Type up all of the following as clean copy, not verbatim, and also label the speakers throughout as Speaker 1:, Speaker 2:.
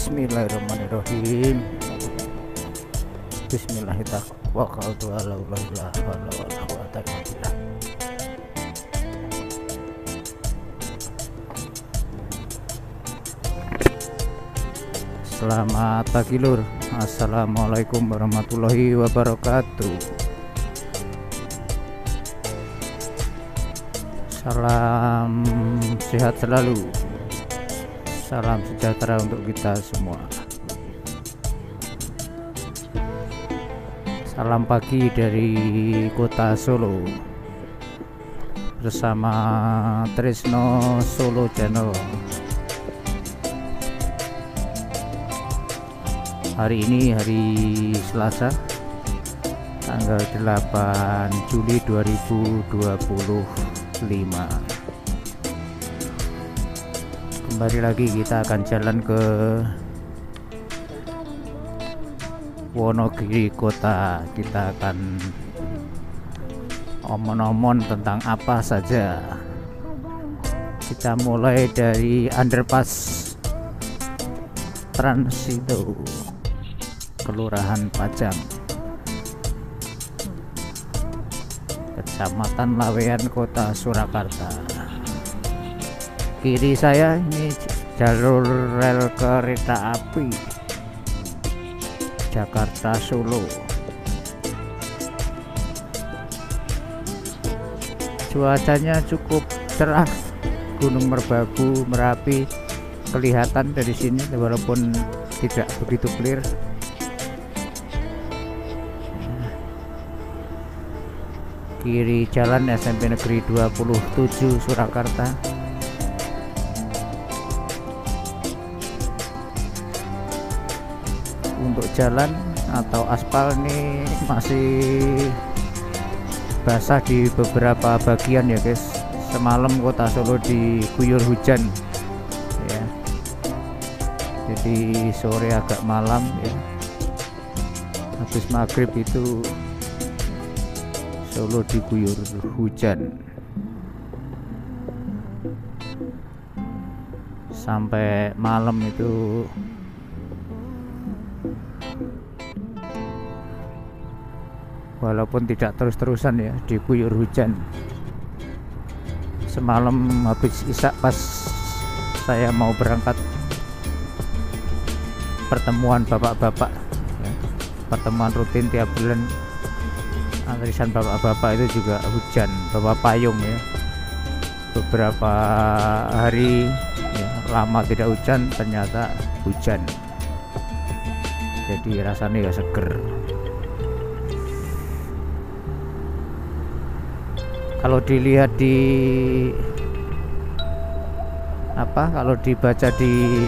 Speaker 1: Bismillahirrahmanirrahim. Bismillahirrahmanirrahim. Selamat pagi lur. Assalamualaikum warahmatullahi wabarakatuh. Salam sehat selalu. Salam sejahtera untuk kita semua. Salam pagi dari kota Solo bersama Trisno Solo Channel. Hari ini hari Selasa tanggal 8 Juli 2025. Kembali lagi kita akan jalan ke Wonogiri kota. Kita akan omon-omon tentang apa saja. Kita mulai dari underpass Transito, Kelurahan Pajang, Kecamatan Laweyan, Kota Surakarta. Kiri saya ini jalur rel kereta api Jakarta Solo. Cuacanya cukup cerah, Gunung Merbabu, Merapi kelihatan dari sini walaupun tidak begitu clear. Kiri jalan SMP Negeri 27 Surakarta. Untuk jalan atau aspal ini masih basah di beberapa bagian ya guys. Semalam kota Solo diguyur hujan ya, jadi sore agak malam ya, habis maghrib itu Solo diguyur hujan sampai malam itu. Walaupun tidak terus-terusan ya diguyur hujan. Semalam habis isak pas saya mau berangkat pertemuan bapak-bapak ya, pertemuan rutin tiap bulan, arisan bapak-bapak itu juga hujan, bawa payung ya. Beberapa hari ya, lama tidak hujan, ternyata hujan, jadi rasanya ya seger. Kalau dilihat kalau dibaca di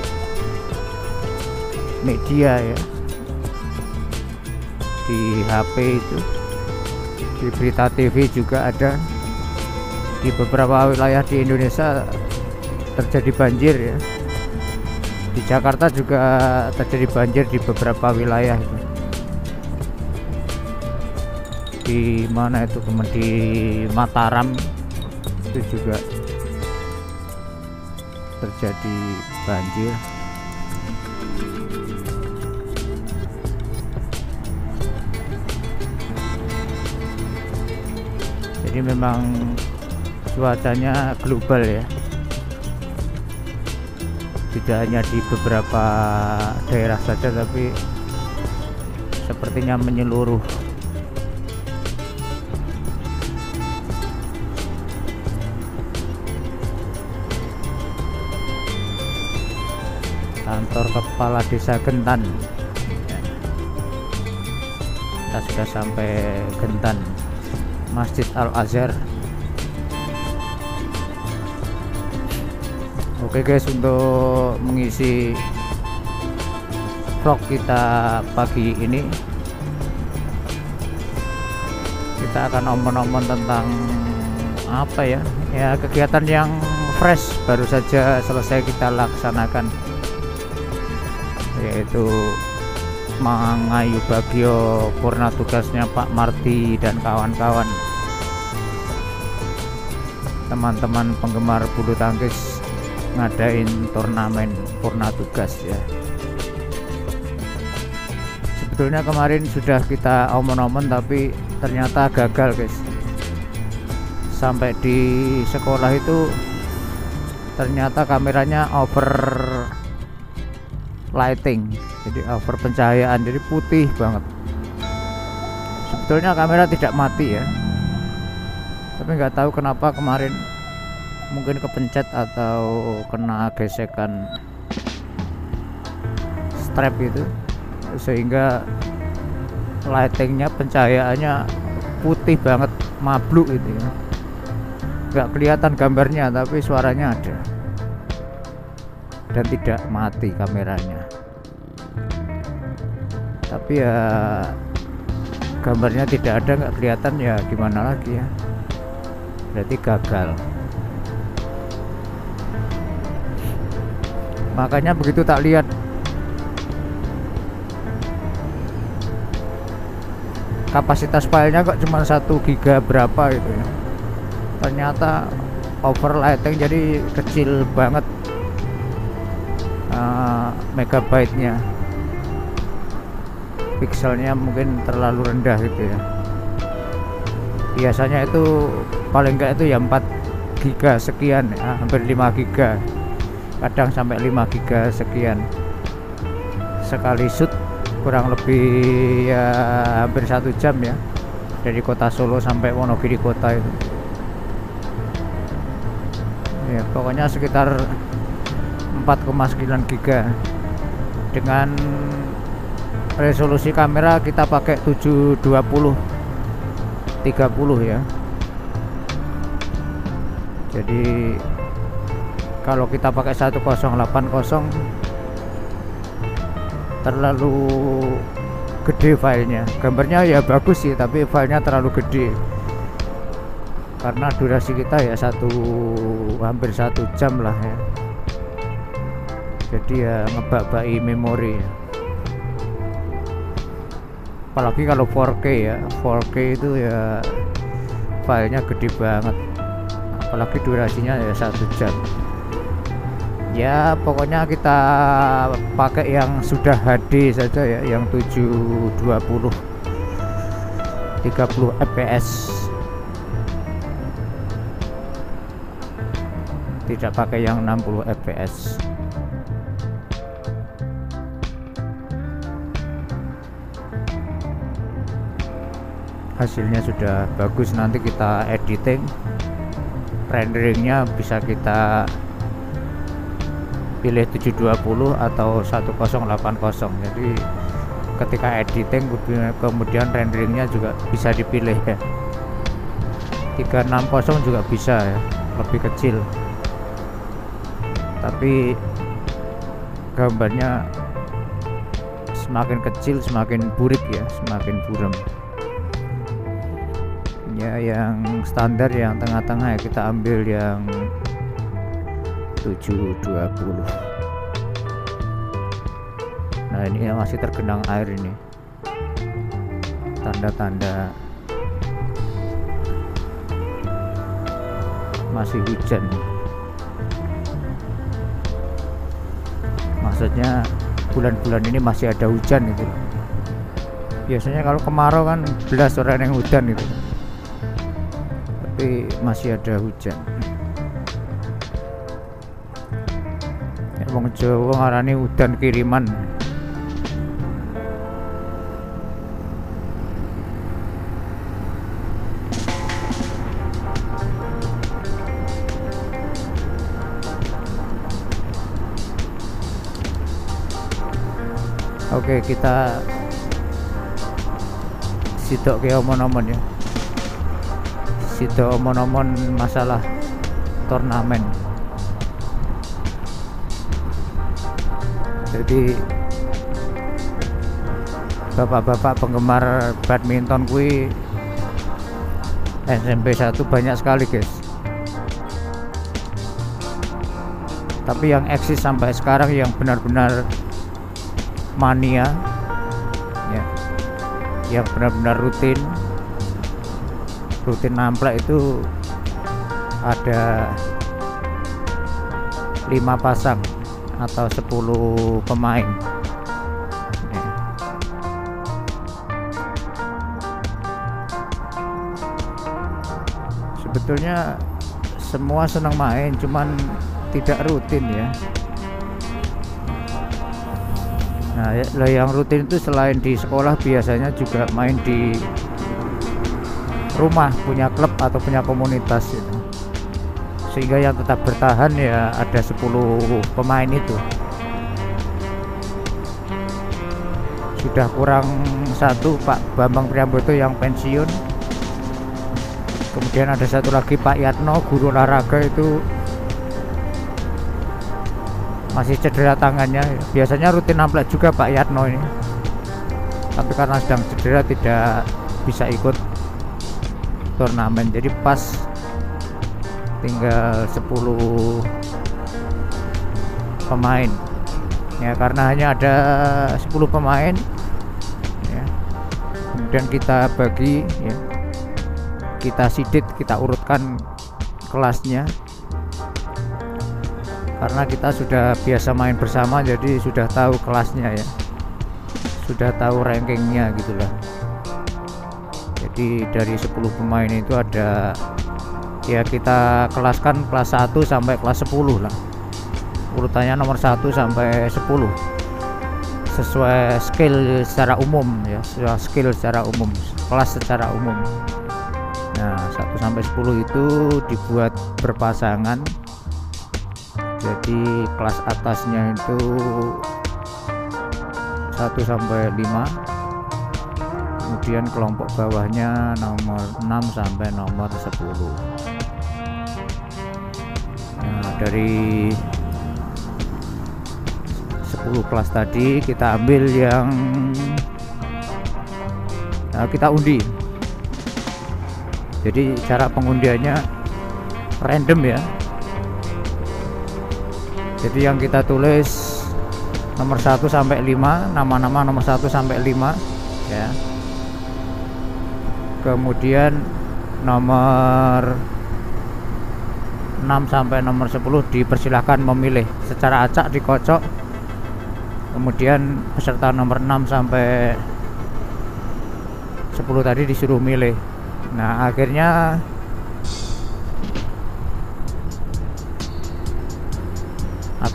Speaker 1: media ya, di HP itu, di berita TV juga ada, di beberapa wilayah di Indonesia terjadi banjir ya. Di Jakarta juga terjadi banjir di beberapa wilayah. Di mana itu, di Mataram itu juga terjadi banjir. Jadi memang cuacanya global ya, tidak hanya di beberapa daerah saja, tapi sepertinya menyeluruh. Kantor Kepala Desa Gentan ya. Kita sudah sampai Gentan, Masjid Al-Azhar. Oke guys, untuk mengisi vlog kita pagi ini, kita akan omong-omong tentang apa ya, kegiatan yang fresh baru saja selesai kita laksanakan, yaitu mengayu bagio purna tugasnya Pak Marty dan kawan-kawan, teman-teman penggemar bulu tangkis ngadain turnamen purna tugas ya. sebetulnya kemarin sudah kita omong-omong tapi ternyata gagal guys. Sampai di sekolah itu ternyata kameranya over lighting, jadi over pencahayaan, jadi putih banget. Sebetulnya kamera tidak mati ya, tapi nggak tahu kenapa kemarin, mungkin kepencet atau kena gesekan strap itu, sehingga lightingnya, pencahayaannya putih banget, mabluk itu ya. Nggak kelihatan gambarnya tapi suaranya ada, dan tidak mati kameranya. Tapi ya gambarnya tidak ada, nggak kelihatan, ya gimana lagi ya, berarti gagal. Makanya begitu tak lihat kapasitas filenya kok cuma 1 giga berapa gitu ya, ternyata overlighting, jadi kecil banget megabyte-nya, pixelnya mungkin terlalu rendah gitu ya. Biasanya itu paling enggak itu ya 4 giga sekian ya, hampir 5 giga, kadang sampai 5 giga sekian sekali shoot, kurang lebih ya hampir 1 jam ya, dari kota Solo sampai Wonogiri kota itu ya, pokoknya sekitar 4,9 giga. Dengan resolusi kamera kita pakai 720 30 ya, jadi kalau kita pakai 1080 terlalu gede filenya. Gambarnya ya bagus sih, tapi filenya terlalu gede karena durasi kita ya hampir 1 jam lah ya, jadi ya ngebak-baki memori ya. Apalagi kalau 4K ya, 4K itu ya filenya gede banget, apalagi durasinya ya 1 jam ya. Pokoknya kita pakai yang sudah HD saja ya, yang 720 30 fps, tidak pakai yang 60 fps. Hasilnya sudah bagus, nanti kita editing, renderingnya bisa kita pilih 720 atau 1080, jadi ketika editing kemudian renderingnya juga bisa dipilih ya. 360 juga bisa ya, lebih kecil, tapi gambarnya semakin kecil semakin burik ya, semakin buram ya. Yang standar, yang tengah-tengah ya, kita ambil yang 720. Nah ini masih tergenang air, ini tanda-tanda masih hujan, maksudnya bulan-bulan ini masih ada hujan itu. Biasanya kalau kemarau kan belas orang yang hujan itu, tapi masih ada hujan. Wong Jawa ngarani udan kiriman. Oke, kita sitok ke omon-omon ya, sitok omon-omon masalah turnamen. Jadi bapak-bapak penggemar badminton kui SMP 1 banyak sekali guys, tapi yang eksis sampai sekarang, yang benar-benar mania ya, yang benar-benar rutin namplak itu ada 5 pasang atau 10 pemain ya. Sebetulnya semua senang main, cuman tidak rutin ya. Nah, yang rutin itu selain di sekolah biasanya juga main di rumah, punya klub atau punya komunitas itu. Sehingga yang tetap bertahan ya ada 10 pemain itu. Sudah kurang satu, Pak Bambang Priambodo yang pensiun. Kemudian ada satu lagi Pak Yatno, guru olahraga, itu masih cedera tangannya. Biasanya rutin nampil juga Pak Yatno ini, tapi karena sedang cedera tidak bisa ikut turnamen. Jadi pas tinggal 10 pemain ya, karena hanya ada 10 pemain ya. Kemudian kita bagi ya, kita sidit, kita urutkan kelasnya. Karena kita sudah biasa main bersama, jadi sudah tahu kelasnya ya, sudah tahu rankingnya gitulah. Jadi dari 10 pemain itu ada ya, kita kelaskan kelas 1 sampai kelas 10 lah, urutannya nomor 1 sampai 10 sesuai skill secara umum ya, sesuai skill secara umum, kelas secara umum. Nah 1 sampai 10 itu dibuat berpasangan. Jadi kelas atasnya itu 1 sampai 5, kemudian kelompok bawahnya nomor 6 sampai nomor 10. Nah dari 10 kelas tadi kita ambil yang kita undi. Jadi cara pengundiannya random ya. Jadi yang kita tulis nomor 1 sampai 5, nama-nama nomor 1 sampai 5 ya. Kemudian nomor 6 sampai nomor 10 dipersilahkan memilih secara acak, dikocok. Kemudian peserta nomor 6 sampai 10 tadi disuruh milih. Nah akhirnya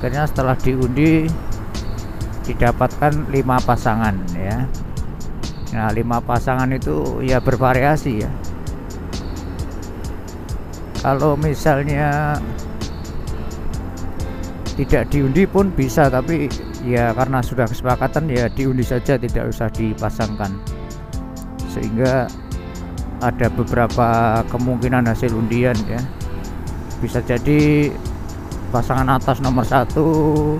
Speaker 1: setelah diundi didapatkan 5 pasangan ya. Nah 5 pasangan itu ya bervariasi ya. Kalau misalnya tidak diundi pun bisa, tapi ya karena sudah kesepakatan ya diundi saja, tidak usah dipasangkan. Sehingga ada beberapa kemungkinan hasil undian ya. Bisa jadi pasangan atas nomor 1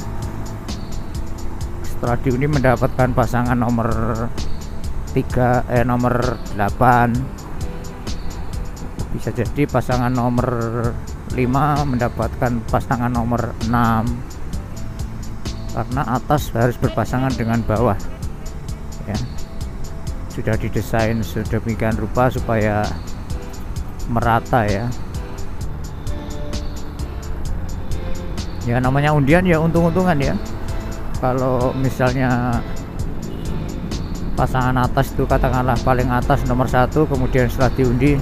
Speaker 1: setelah diundi mendapatkan pasangan nomor 8. Bisa jadi pasangan nomor 5 mendapatkan pasangan nomor 6, karena atas harus berpasangan dengan bawah ya. Sudah didesain sedemikian rupa supaya merata ya. Ya namanya undian ya untung-untungan ya. Kalau misalnya pasangan atas itu katakanlah paling atas nomor 1, kemudian setelah diundi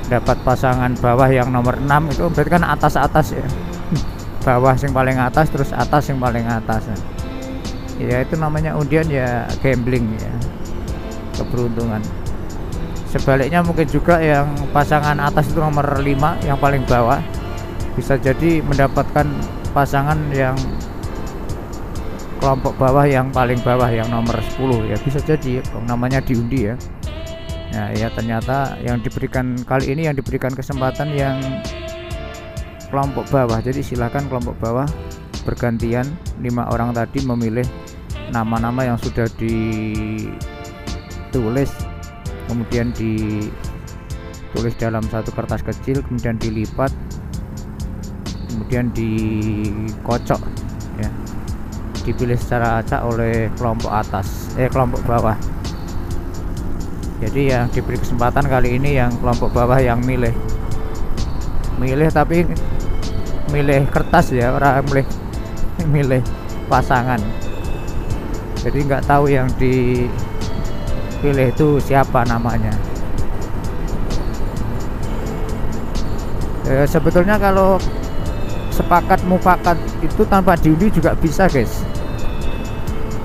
Speaker 1: dapat pasangan bawah yang nomor 6, itu berarti kan atas-atas ya. Bawah yang paling atas terus atas yang paling atas ya, itu namanya undian ya, gambling ya, keberuntungan. Sebaliknya mungkin juga yang pasangan atas itu nomor 5 yang paling bawah bisa jadi mendapatkan pasangan yang kelompok bawah yang paling bawah yang nomor 10 ya, bisa jadi namanya diundi ya. Nah ya ternyata yang diberikan kali ini, yang diberikan kesempatan yang kelompok bawah. Jadi silakan kelompok bawah bergantian 5 orang tadi memilih nama-nama yang sudah ditulis, kemudian ditulis dalam satu kertas kecil, kemudian dilipat, kemudian dikocok ya, dipilih secara acak oleh kelompok atas kelompok bawah. Jadi yang diberi kesempatan kali ini yang kelompok bawah yang milih tapi milih kertas ya, orang milih pasangan. Jadi nggak tahu yang dipilih itu siapa namanya. Sebetulnya kalau sepakat mufakat itu tanpa diundi juga bisa guys,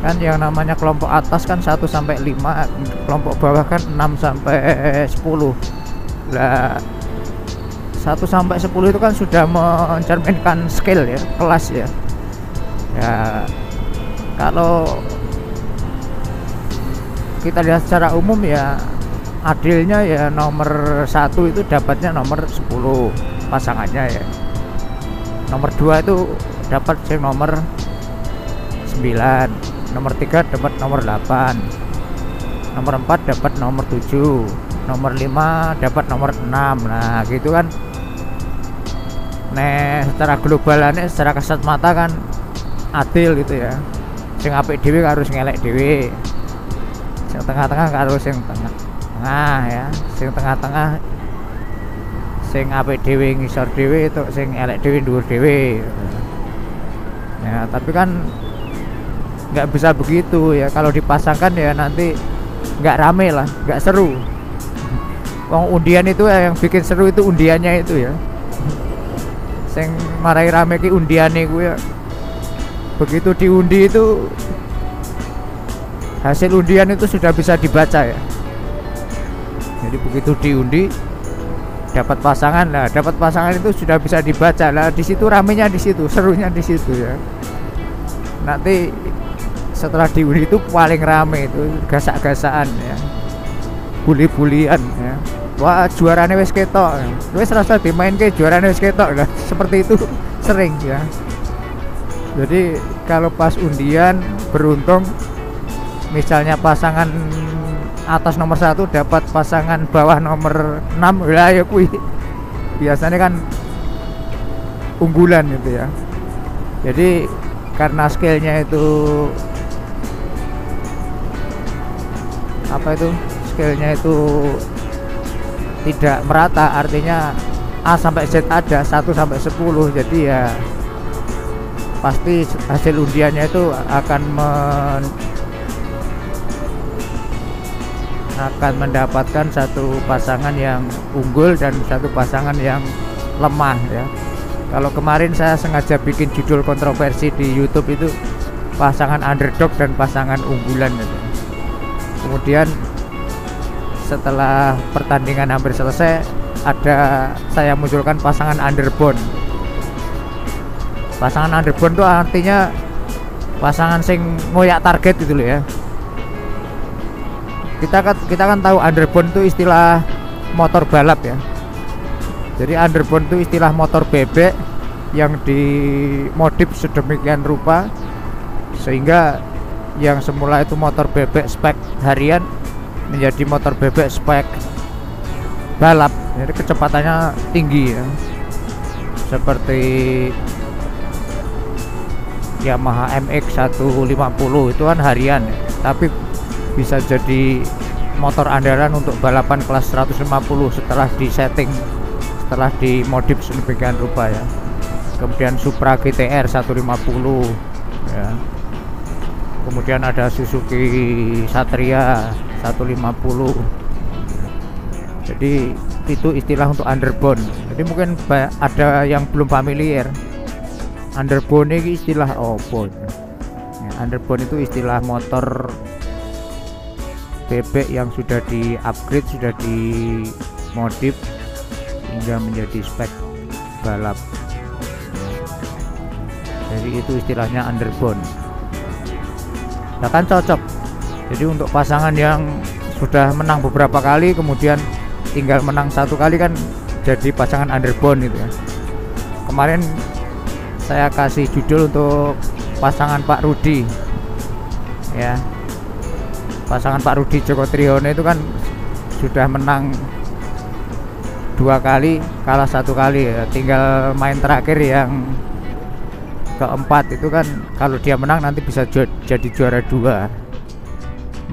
Speaker 1: kan yang namanya kelompok atas kan 1 sampai 5, kelompok bawah kan 6 sampai 10. Lah 1 sampai 10 itu kan sudah mencerminkan skill ya, kelas ya. Ya kalau kita lihat secara umum ya, adilnya ya nomor 1 itu dapatnya nomor 10 pasangannya ya. Nomor 2 itu dapat nomor 9, nomor 3 dapat nomor 8, nomor 4 dapat nomor 7, nomor 5 dapat nomor 6. Nah gitu kan. Nah secara globalannya, secara kasat mata kan adil gitu ya. Sing apik dhewe harus ngelek dhewe, sing tengah-tengah harus sing tengah ya, sing tengah-tengah sing apik dhewe ngisor dhewe, itu sing elek dhewe dhuwur dhewe ya. Tapi kan nggak bisa begitu ya, kalau dipasangkan ya nanti nggak rame lah, nggak seru. Wong undian itu ya, yang bikin seru itu undiannya itu ya, sing marai rame ki undiane ku ya. Begitu diundi itu hasil undian itu sudah bisa dibaca ya. Jadi begitu diundi dapat pasangan, nah dapat pasangan itu sudah bisa dibaca lah. Di situ ramenya, di situ serunya, di situ ya. Nanti setelah diundi itu paling rame itu gasak-gasakan ya, buli-bulian ya. Wah juarane wis ketok, wis rasa dimainke juarane wis ketok lah. Seperti itu sering ya. Jadi kalau pas undian beruntung, misalnya pasangan atas nomor 1 dapat pasangan bawah nomor 6, lah ya kuwi biasanya kan unggulan gitu ya. Jadi karena skillnya itu skillnya itu tidak merata, artinya A sampai Z ada 1 sampai 10, jadi ya pasti hasil undiannya itu akan mendapatkan satu pasangan yang unggul dan satu pasangan yang lemah ya. Kalau kemarin saya sengaja bikin judul kontroversi di YouTube itu pasangan underdog dan pasangan unggulan gitu. Kemudian setelah pertandingan hampir selesai, saya munculkan pasangan underbone. Pasangan underbone itu artinya pasangan sing ngoyak target gitu loh ya. Kita kan tahu underbone itu istilah motor balap ya. Jadi underbone itu istilah motor bebek yang dimodif sedemikian rupa sehingga yang semula itu motor bebek spek harian menjadi motor bebek spek balap. Jadi kecepatannya tinggi ya. Seperti Yamaha MX 150 itu kan harian ya. Tapi bisa jadi motor andalan untuk balapan kelas 150 setelah disetting, setelah dimodif sedemikian rupa ya. Kemudian Supra GTR 150 ya. Kemudian ada Suzuki Satria 150. Jadi itu istilah untuk underbone. Jadi mungkin ada yang belum familiar. Underbone ini istilah opo ya, underbone itu istilah motor bebek yang sudah di upgrade, sudah dimodif hingga menjadi spek balap. Jadi itu istilahnya underbone. Nah kan cocok. Jadi untuk pasangan yang sudah menang beberapa kali kemudian tinggal menang 1 kali kan jadi pasangan underbone gitu ya. Kemarin saya kasih judul untuk pasangan Pak Rudi ya. Pasangan Pak Rudi Joko Triyono itu kan sudah menang 2 kali, kalah 1 kali ya. Tinggal main terakhir yang keempat itu kan kalau dia menang nanti bisa jadi juara 2,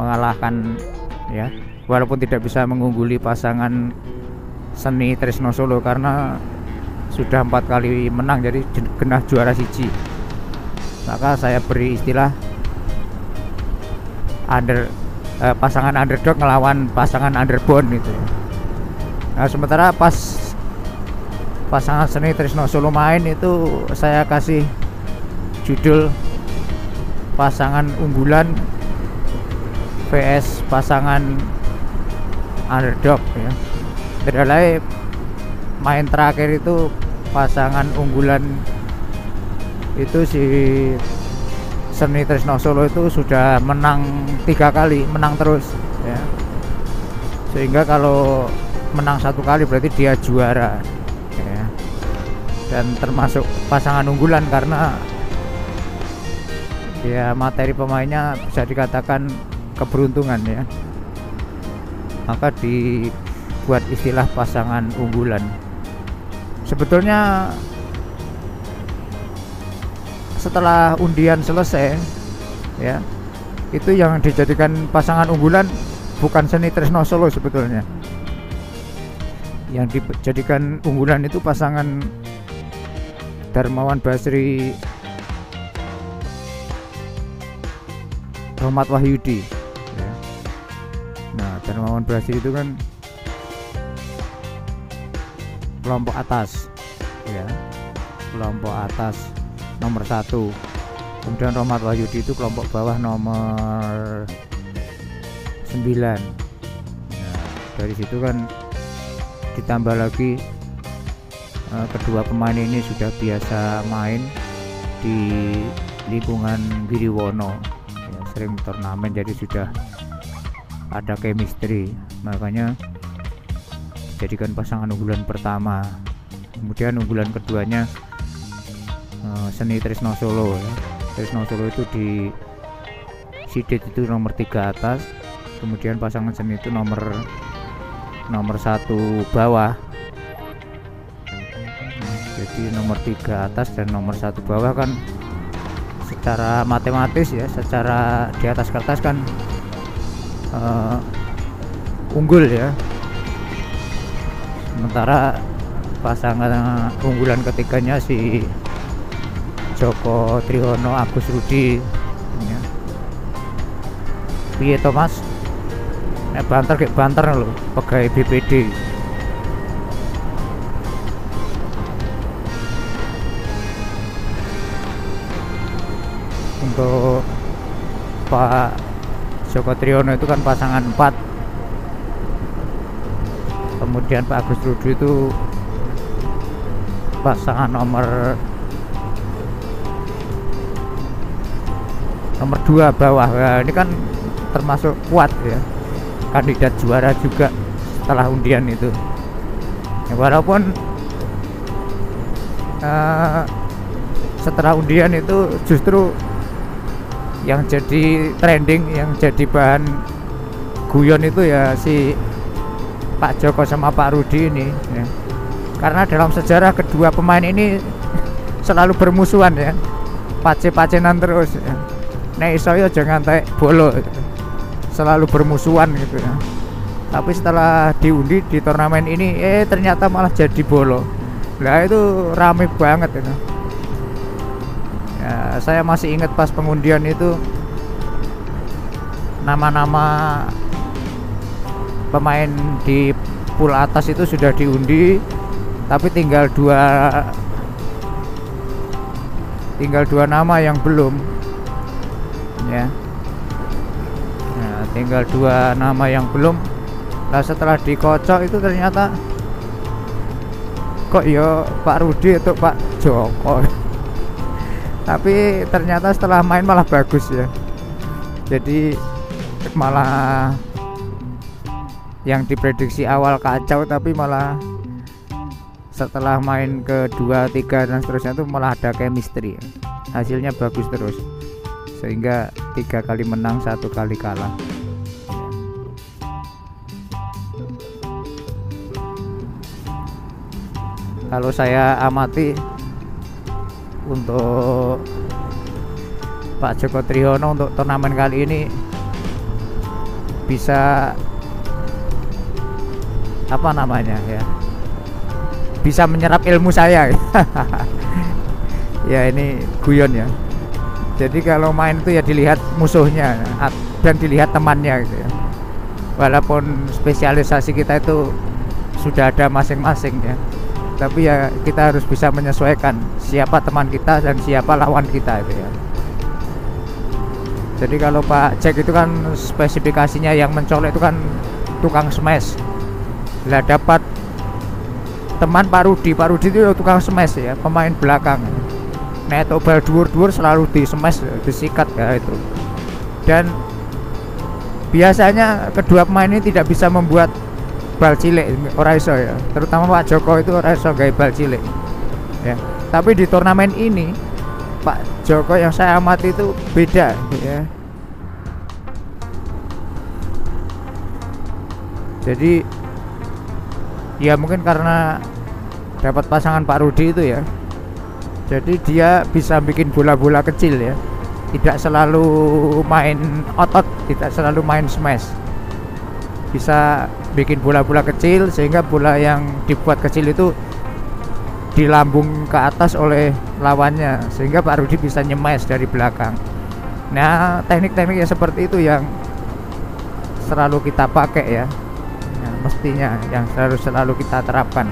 Speaker 1: mengalahkan ya, walaupun tidak bisa mengungguli pasangan Seni Trisno Solo karena sudah 4 kali menang, jadi genah juara 1. Maka saya beri istilah pasangan underdog ngelawan pasangan underbone gitu ya. Nah sementara pas pasangan Seni Trisno Solo main itu saya kasih judul pasangan unggulan vs pasangan underdog ya. Terlebih main terakhir itu pasangan unggulan itu si Seni Trisno Solo itu sudah menang 3 kali, menang terus ya. Sehingga kalau menang 1 kali berarti dia juara ya. Dan termasuk pasangan unggulan karena ya materi pemainnya bisa dikatakan keberuntungan ya, maka dibuat istilah pasangan unggulan. Sebetulnya setelah undian selesai ya, itu yang dijadikan pasangan unggulan bukan Seni Trisno Solo. Sebetulnya yang dijadikan unggulan itu pasangan Darmawan Basri Rahmat Wahyudi ya. Nah, Darmawan Basri itu kan kelompok atas ya, kelompok atas nomor 1. Kemudian Rahmat Wahyudi itu kelompok bawah nomor 9. Nah, dari situ kan ditambah lagi kedua pemain ini sudah biasa main di lingkungan Giriwono ya, sering turnamen, jadi sudah ada chemistry, makanya jadikan pasangan unggulan pertama. Kemudian unggulan keduanya Seni Trisno Solo ya. Trisno Solo itu di seeded itu nomor 3 atas, kemudian pasangan Seni itu nomor 1 bawah. Jadi nomor 3 atas dan nomor 1 bawah kan secara matematis ya, secara di atas kertas kan unggul ya. Sementara pasangan unggulan ketiganya si Joko Trihono Agus Rudi ya. Piye Thomas? Nek banter kayak banter lho, pegawai BPD. Untuk Pak Joko Trihono itu kan pasangan 4. Kemudian Pak Agus Rudi itu pasangan nomor 2 bawah. Nah, ini kan termasuk kuat ya, kandidat juara juga setelah undian itu ya, walaupun setelah undian itu justru yang jadi trending, yang jadi bahan guyon itu ya si Pak Joko sama Pak Rudi ini ya. Karena dalam sejarah kedua pemain ini selalu bermusuhan ya, pace-pacenan terus ya. Nek iso yo jangan ngantek bolo gitu. Selalu bermusuhan gitu ya. Tapi setelah diundi di turnamen ini ternyata malah jadi bolo. Nah itu rame banget itu ya. Saya masih ingat pas pengundian itu nama-nama pemain di pool atas itu sudah diundi, tapi tinggal dua nama yang belum ya. Nah, tinggal 2 nama yang belum. Nah, setelah dikocok itu ternyata kok ya Pak Rudi atau Pak Joko. Tapi ternyata setelah main malah bagus ya. Jadi malah yang diprediksi awal kacau, tapi malah setelah main ke 2, 3 dan seterusnya itu malah ada chemistry. Hasilnya bagus terus, sehingga 3 kali menang, 1 kali kalah. Kalau saya amati untuk Pak Joko Trihono untuk turnamen kali ini bisa apa namanya ya, bisa menyerap ilmu saya. Ya ini guyon ya. Jadi kalau main itu ya dilihat musuhnya dan dilihat temannya gitu ya. Walaupun spesialisasi kita itu sudah ada masing-masing ya. tapi ya kita harus bisa menyesuaikan siapa teman kita dan siapa lawan kita itu ya. Jadi kalau Pak Jack itu kan spesifikasinya yang mencolok itu kan tukang smash. Lah dapat teman Pak Rudi itu tukang smash ya, pemain belakang. Nah itu bal dhuwur-dhuwur selalu di smash, disikat ya itu. Dan biasanya kedua pemain ini tidak bisa membuat bal cilik, ora iso ya. Terutama Pak Joko itu ora iso gawe bal cilik. Ya. Tapi di turnamen ini Pak Joko yang saya amati itu beda ya. Jadi ya mungkin karena dapat pasangan Pak Rudi itu ya. Jadi dia bisa bikin bola-bola kecil ya. Tidak selalu main otot, tidak selalu main smash. Bisa bikin bola-bola kecil sehingga bola yang dibuat kecil itu dilambung ke atas oleh lawannya sehingga Pak Rudi bisa nyemes dari belakang. Nah teknik-teknik yang seperti itu yang selalu kita pakai ya, nah, mestinya yang selalu kita terapkan.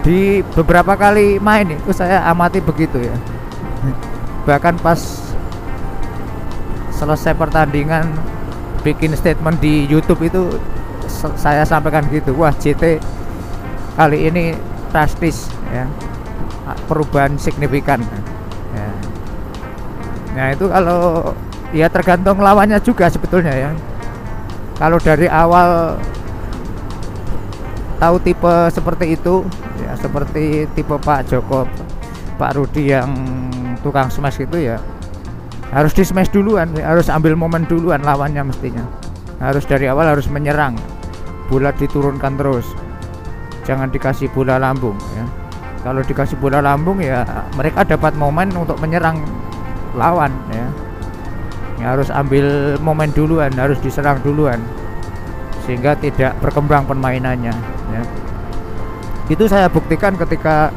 Speaker 1: Di beberapa kali main itu saya amati begitu ya. Bahkan pas selesai pertandingan bikin statement di YouTube itu saya sampaikan gitu, wah JT kali ini drastis ya, perubahan signifikan ya. Nah itu kalau ya tergantung lawannya juga sebetulnya ya. Kalau dari awal tahu tipe seperti itu ya, seperti tipe Pak Joko, Pak Rudi yang tukang smash gitu ya, harus di smash duluan, harus ambil momen duluan lawannya, mestinya harus dari awal harus menyerang, bola diturunkan terus, jangan dikasih bola lambung ya. Kalau dikasih bola lambung ya mereka dapat momen untuk menyerang lawan ya. Harus ambil momen duluan, harus diserang duluan sehingga tidak berkembang permainannya ya. Itu saya buktikan ketika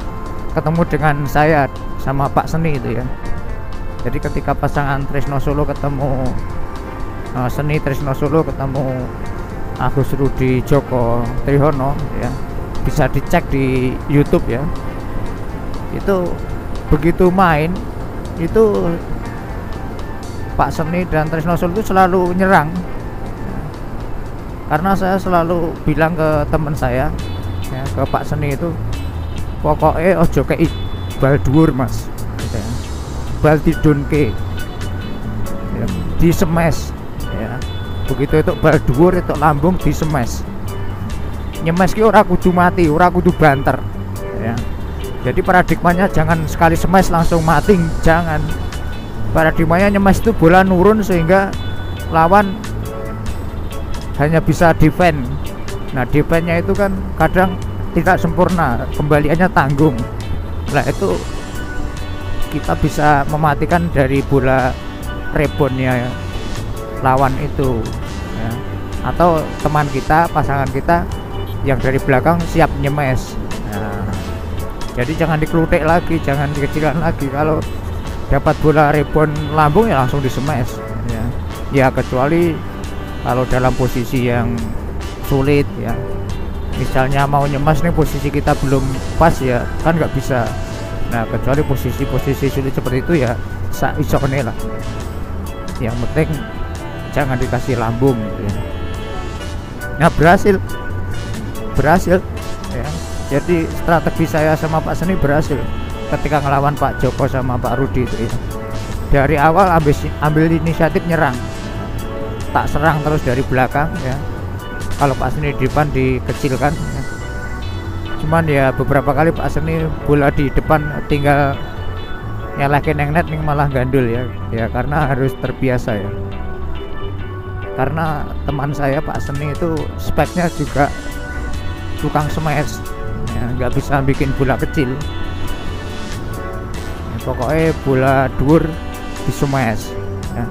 Speaker 1: ketemu dengan saya sama Pak Seni itu ya. Jadi ketika pasangan Trisno Solo ketemu Seni Trisno Solo ketemu Agus Rudi Joko Trihono ya, bisa dicek di YouTube ya. Itu begitu main itu Pak Seni dan Trisno Solo itu selalu nyerang. Karena saya selalu bilang ke teman saya ya, ke Pak Seni itu, pokoknya ojo kei bal dhuwur mas ya. Bal didunke ya, di smash ya. Begitu itu bal dhuwur itu lambung di smash. Nyemes ki ora kudu mati, ora kudu banter ya. Jadi paradigmanya jangan sekali smash langsung mati, jangan. Paradigmanya nyemes itu bola nurun sehingga lawan hanya bisa defend. Nah defendnya itu kan kadang tidak sempurna, kembaliannya tanggung. Nah itu kita bisa mematikan dari bola reboundnya lawan itu ya. Atau teman kita, pasangan kita yang dari belakang siap nyemes. Nah, jadi jangan dikelutek lagi, jangan dikecilkan lagi. Kalau dapat bola rebound lambung ya langsung disemes ya. Ya kecuali kalau dalam posisi yang sulit ya, misalnya mau nyemas nih posisi kita belum pas ya kan nggak bisa. Nah kecuali posisi-posisi sulit seperti itu ya isokne lah. Yang penting jangan dikasih lambung gitu ya. Nah berhasil ya. Jadi strategi saya sama Pak Seni berhasil ketika ngelawan Pak Joko sama Pak Rudi itu ya. Dari awal ambil inisiatif nyerang, tak serang terus dari belakang ya. Kalau Pak Seni di depan dikecilkan ya. Cuman ya beberapa kali Pak Seni bola di depan tinggal nyalahin yang net nih malah gandul ya. Ya karena harus terbiasa ya. Karena teman saya Pak Seni itu speknya juga tukang smash ya, nggak bisa bikin bola kecil ya, pokoknya bola dhuwur di smash ya.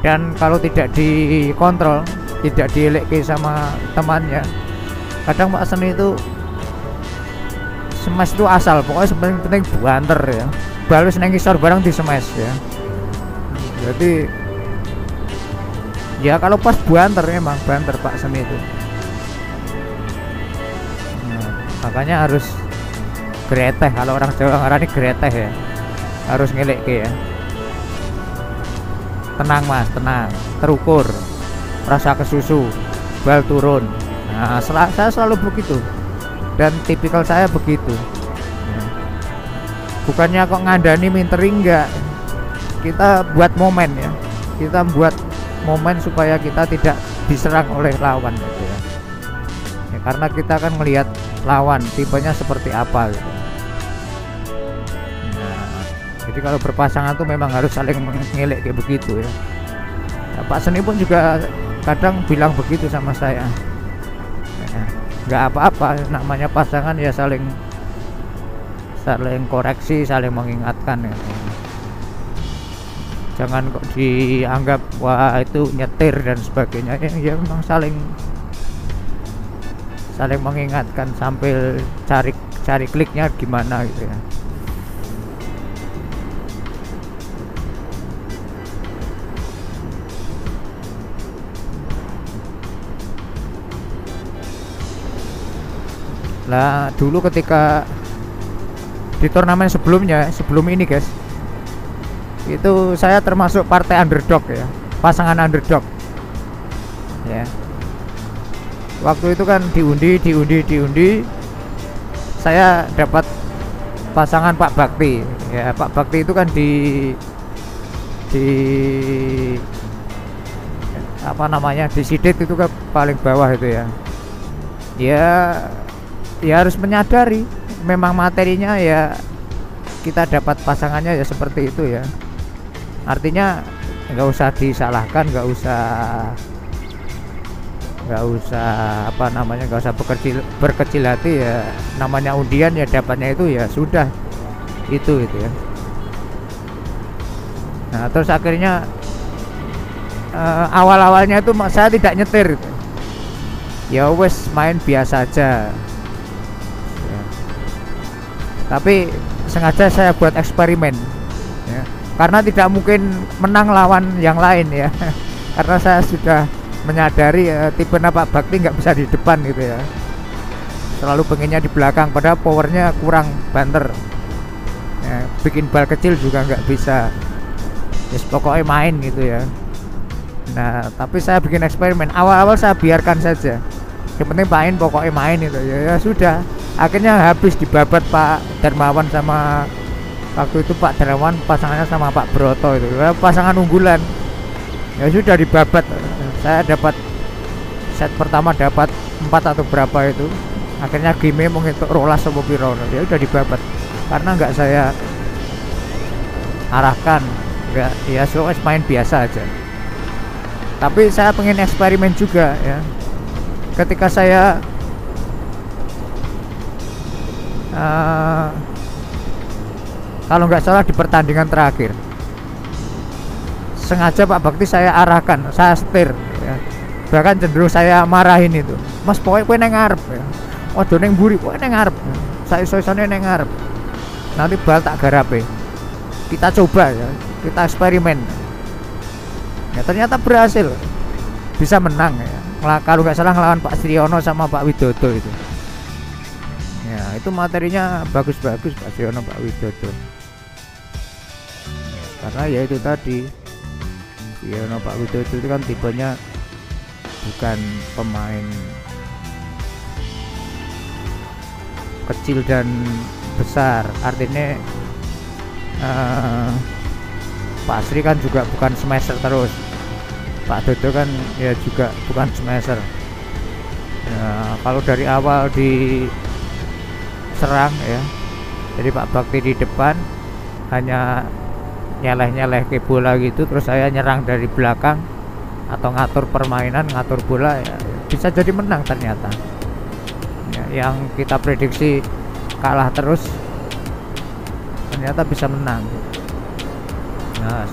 Speaker 1: Dan kalau tidak dikontrol, tidak dieleke sama temannya, kadang Pak Seni itu smash itu asal, pokoknya penting banter ya, balus neng ngisor bareng di smash ya. Jadi ya kalau pas banter emang banter Pak Seni itu. Nah, makanya harus greteh, kalau orang Jawa ngarani greteh ya, harus ngelek ya. Tenang mas, tenang, terukur, rasa kesusu, bal turun. Nah saya selalu begitu, dan tipikal saya begitu. Bukannya kok ngandani minteri, enggak, kita buat momen ya, kita buat momen supaya kita tidak diserang oleh lawan gitu ya. Ya, karena kita akan melihat lawan tipenya seperti apa gitu. Nah, jadi kalau berpasangan tuh memang harus saling mengelek kayak begitu ya. Nah, Pak Seni pun juga kadang bilang begitu sama saya. Ya, nggak apa-apa, namanya pasangan ya saling koreksi, saling mengingatkan ya. Jangan kok dianggap wah itu nyetir dan sebagainya ya, memang saling mengingatkan sambil cari kliknya gimana gitu ya. Lah dulu ketika di turnamen sebelumnya, sebelum ini guys, itu saya termasuk partai underdog ya, pasangan underdog ya. Waktu itu kan diundi, saya dapat pasangan Pak Bakti ya. Pak Bakti itu kan di apa namanya, di Sidet itu kan paling bawah itu ya. Ya harus menyadari memang materinya ya, kita dapat pasangannya ya seperti itu ya. Artinya nggak usah disalahkan, nggak usah apa namanya, nggak usah berkecil hati ya. Namanya undian ya, dapatnya itu ya sudah itu ya. Nah terus akhirnya awal-awalnya itu saya tidak nyetir gitu. Ya wes main biasa aja ya. Tapi sengaja saya buat eksperimen ya, karena tidak mungkin menang lawan yang lain ya. Karena saya sudah menyadari tipe Pak Bakti nggak bisa di depan gitu ya, selalu pengennya di belakang, padahal powernya kurang banter ya, bikin bal kecil juga nggak bisa. Yes, pokoknya main gitu ya. Nah tapi saya bikin eksperimen, awal-awal saya biarkan saja, yang penting main, pokoknya main itu ya, ya sudah. Akhirnya habis dibabat Pak Darmawan sama, waktu itu Pak Darmawan pasangannya sama Pak Broto itu ya, pasangan unggulan. Ya sudah dibabat. Saya dapat set pertama dapat 4 atau berapa itu. Akhirnya game menghitung rolas sama piro. Ya udah dibabat karena nggak saya arahkan, nggak ya, so main biasa aja. Tapi saya pengen eksperimen juga ya. Ketika saya kalau nggak salah di pertandingan terakhir, sengaja Pak Bakti saya arahkan, saya setir ya. Bahkan cenderung saya marahin itu, mas pokoknya kowe neng ngarep ya, ojo neng buri, pokoknya neng ngarep ya. Saya iso-isone neng ngarep, nanti bal tak garape, kita coba ya, kita eksperimen ya. Ternyata berhasil, bisa menang ya. Kalau nggak salah ngelawan Pak Sriono sama Pak Widodo itu ya. Itu materinya bagus-bagus Pak Sriono, Pak Widodo ya, karena ya itu tadi ya, Pak Widodo itu kan tipenya bukan pemain kecil dan besar, artinya Pak Sri kan juga bukan smasher terus, Pak Dodo kan ya juga bukan smasher ya. Kalau dari awal diserang ya, jadi Pak Bakti di depan hanya nyeleh-nyeleh ke bola gitu, terus saya nyerang dari belakang atau ngatur permainan, ngatur bola ya, bisa jadi menang ternyata ya. Yang kita prediksi kalah terus ternyata bisa menang. Nah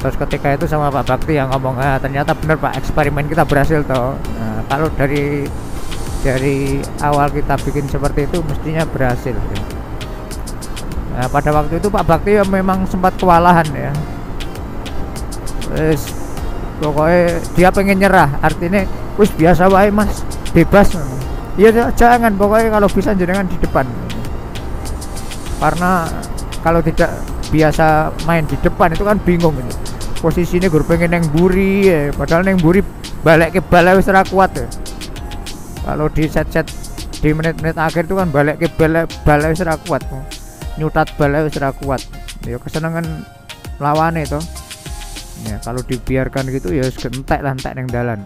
Speaker 1: terus ketika itu sama Pak Bakti yang ngomong, ternyata bener Pak, eksperimen kita berhasil toh. Nah, kalau dari awal kita bikin seperti itu mestinya berhasil ya. Nah, pada waktu itu Pak Bakti ya memang sempat kewalahan ya. Wes pokoknya dia pengen nyerah, artinya wis biasa wae mas, bebas. Ya jangan, pokoknya kalau bisa jenengan di depan, karena kalau tidak biasa main di depan itu kan bingung gitu. Posisinya gue pengen neng buri ya, padahal neng buri balik ke bala wis ora kuat ya. Kalau di set-set di menit-menit akhir itu kan balik ke bala wis ora kuat, nyutat bala wis ora kuat. Ya kesenangan lawane itu. Ya kalau dibiarkan gitu ya entek lah, entek neng dalan.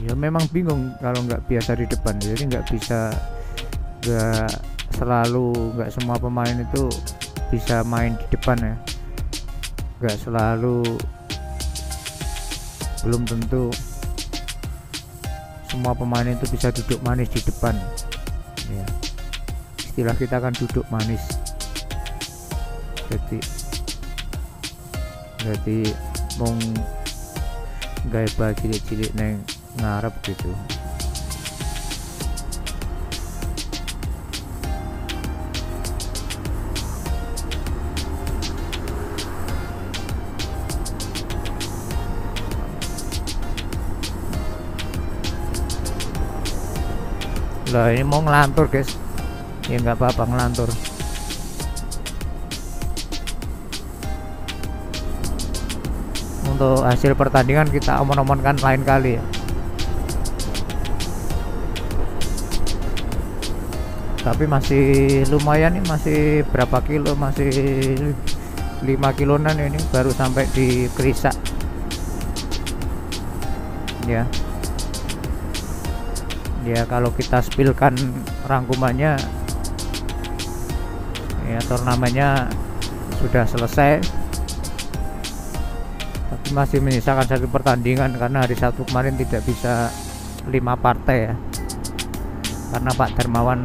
Speaker 1: Ya memang bingung kalau nggak biasa di depan, jadi nggak bisa, nggak selalu, nggak semua pemain itu bisa main di depan ya, nggak selalu, belum tentu semua pemain itu bisa duduk manis di depan ya. Istilah kita kan duduk manis, jadi mong gaya cilik-cilik neng ngarep gitu. Lah ini mau ngelantur guys, ya nggak apa-apa ngelantur. Untuk hasil pertandingan kita omong-omongkan lain kali ya. Tapi masih lumayan nih, masih berapa kilo, masih 5 kiloan ini baru sampai di Krisak ya. Ya kalau kita spillkan rangkumannya ya, turnamennya sudah selesai, tapi masih menyisakan satu pertandingan karena hari Sabtu kemarin tidak bisa 5 partai ya, karena Pak Darmawan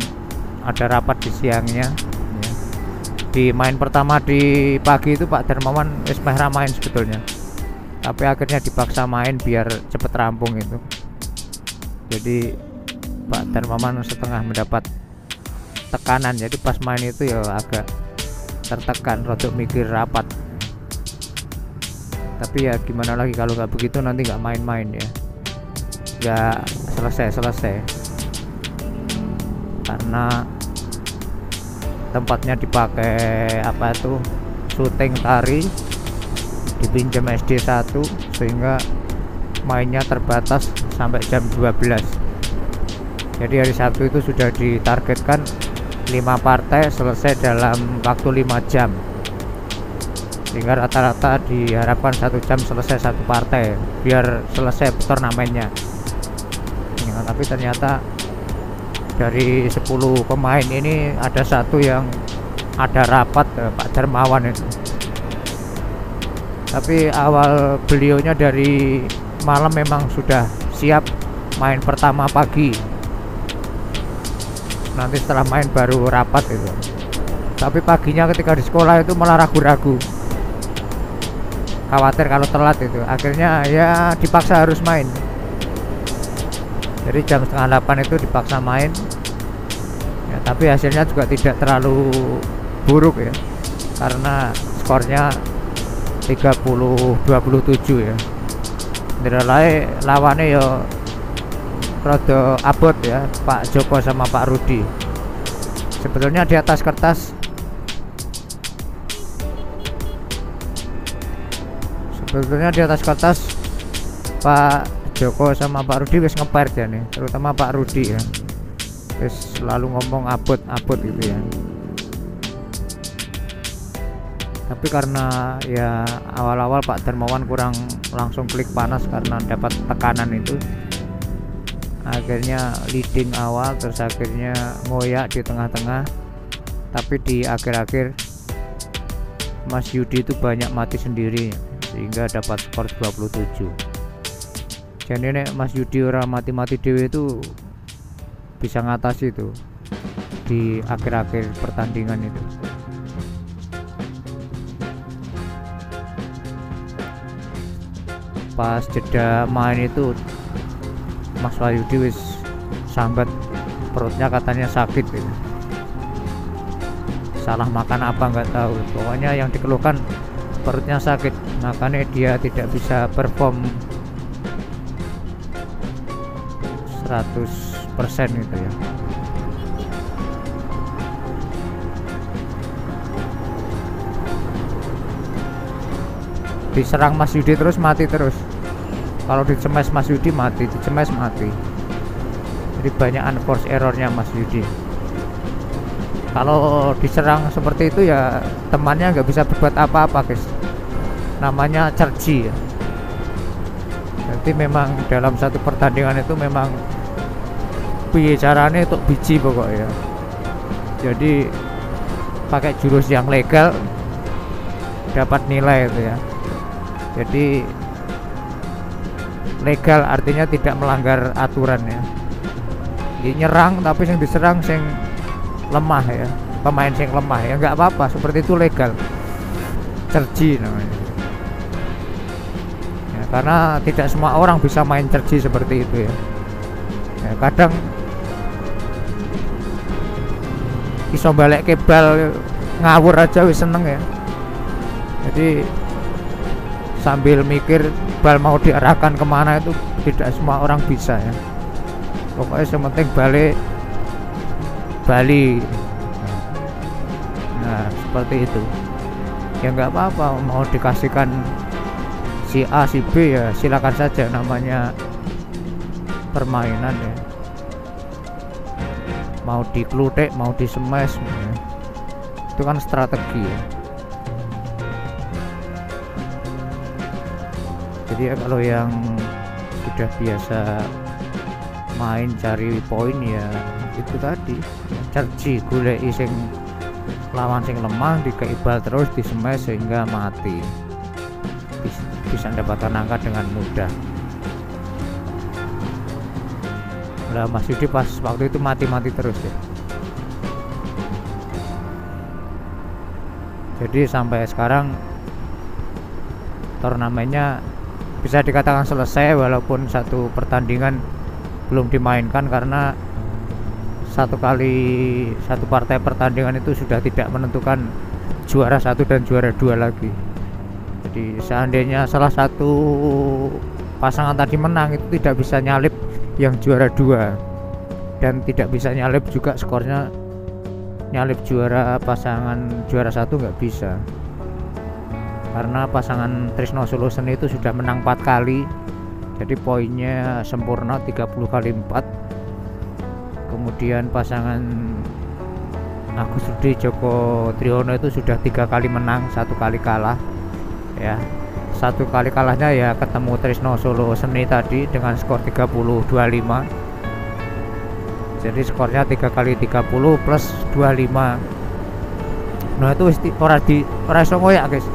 Speaker 1: ada rapat di siangnya ya. Di main pertama di pagi itu Pak Darmawan wis main sebetulnya, tapi akhirnya dipaksa main biar cepet rampung itu. Jadi Pak Darmawan setengah mendapat tekanan, jadi pas main itu ya agak tertekan, rodok mikir rapat. Tapi ya gimana lagi, kalau nggak begitu nanti nggak main-main ya, nggak selesai karena tempatnya dipakai apa itu, syuting tari, dipinjam SD 1 sehingga mainnya terbatas sampai jam 12. Jadi hari Sabtu itu sudah ditargetkan 5 partai selesai dalam waktu 5 jam, sehingga rata-rata diharapkan 1 jam selesai 1 partai biar selesai turnamennya ya. Tapi ternyata dari 10 pemain ini ada 1 yang ada rapat Pak Darmawan itu. Tapi awal beliaunya dari malam memang sudah siap main pertama pagi, nanti setelah main baru rapat itu. Tapi paginya ketika di sekolah itu malah ragu-ragu, khawatir kalau telat itu. Akhirnya ya dipaksa harus main. Jadi jam setengah 8 itu dipaksa main ya, tapi hasilnya juga tidak terlalu buruk ya, karena skornya 30-27 ya. Nilai lawannya ya rada abot ya, Pak Joko sama Pak Rudi. Sebetulnya di atas kertas Pak Joko sama Pak Rudi wis ngeper ya nih, terutama Pak Rudi ya, wis selalu ngomong abot gitu ya. Tapi karena ya awal-awal Pak Darmawan kurang langsung klik panas karena dapat tekanan itu, akhirnya leading awal, terus akhirnya ngoyak di tengah-tengah, tapi di akhir-akhir Mas Yudi itu banyak mati sendiri sehingga dapat skor 27. Jadi nek Mas Yudi ora mati-mati dewe itu bisa ngatasi itu di akhir-akhir pertandingan itu. Pas jeda main itu Mas Wahyudi wis sambat, perutnya katanya sakit gitu. Salah makan apa nggak tahu, pokoknya yang dikeluhkan perutnya sakit, makanya dia tidak bisa perform 100% gitu ya. Diserang Mas Yudi terus mati terus. Kalau dicemes Mas Yudi mati, dicemes mati. Jadi banyak unforced errornya Mas Yudi. Kalau diserang seperti itu ya temannya nggak bisa berbuat apa-apa guys. Namanya cerji ya. Jadi memang dalam satu pertandingan itu memang piye caranya untuk biji pokoknya. Jadi pakai jurus yang legal dapat nilai itu ya. Jadi legal artinya tidak melanggar aturan ya. Jadi nyerang tapi yang diserang yang lemah ya, pemain yang lemah ya, nggak apa-apa, seperti itu legal. Cerji namanya ya, karena tidak semua orang bisa main cerji seperti itu ya. Kadang iso balik ke bal ngawur aja wis seneng ya. Jadi sambil mikir bal mau diarahkan kemana itu tidak semua orang bisa ya. Pokoknya yang penting balik Bali. Nah seperti itu ya, nggak apa-apa mau dikasihkan si A si B ya silakan saja, namanya permainan ya. Mau diklutek mau disemes ya. Itu kan strategi ya. Jadi ya kalau yang sudah biasa main cari poin ya itu tadi cerji, golek sing lawan sing lemah dikeibal terus disemes sehingga mati, bisa mendapatkan angka dengan mudah. Lah Mas Yudi pas waktu itu mati-mati terus ya. Jadi sampai sekarang turnamennya bisa dikatakan selesai walaupun satu pertandingan belum dimainkan karena satu partai pertandingan itu sudah tidak menentukan juara 1 dan juara 2 lagi. Jadi seandainya salah satu pasangan tadi menang itu tidak bisa nyalip yang juara 2 dan tidak bisa nyalip juga skornya, nyalip juara pasangan juara 1 nggak bisa karena pasangan Trisno Solo Seni itu sudah menang 4 kali. Jadi poinnya sempurna 30 kali 4. Kemudian pasangan Agus Rudi Joko Triono itu sudah 3 kali menang, 1 kali kalah ya. 1 kali kalahnya ya ketemu Trisno Solo Seni tadi dengan skor 30-25. Jadi skornya 3 kali 30 plus 25. Nah itu ora iso ngoyak guys.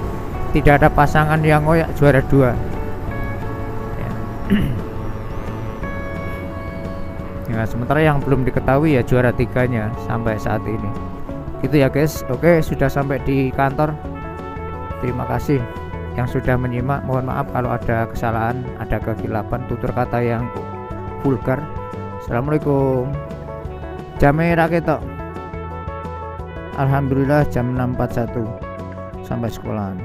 Speaker 1: Tidak ada pasangan yang ngoyak juara 2 ya. Ya, sementara yang belum diketahui ya juara 3-nya sampai saat ini. Gitu ya guys. Oke, sudah sampai di kantor. Terima kasih yang sudah menyimak. Mohon maaf kalau ada kesalahan, ada kekilapan, tutur kata yang vulgar. Assalamualaikum. Jame ra ketok. Alhamdulillah jam 6.41 sampai sekolahan.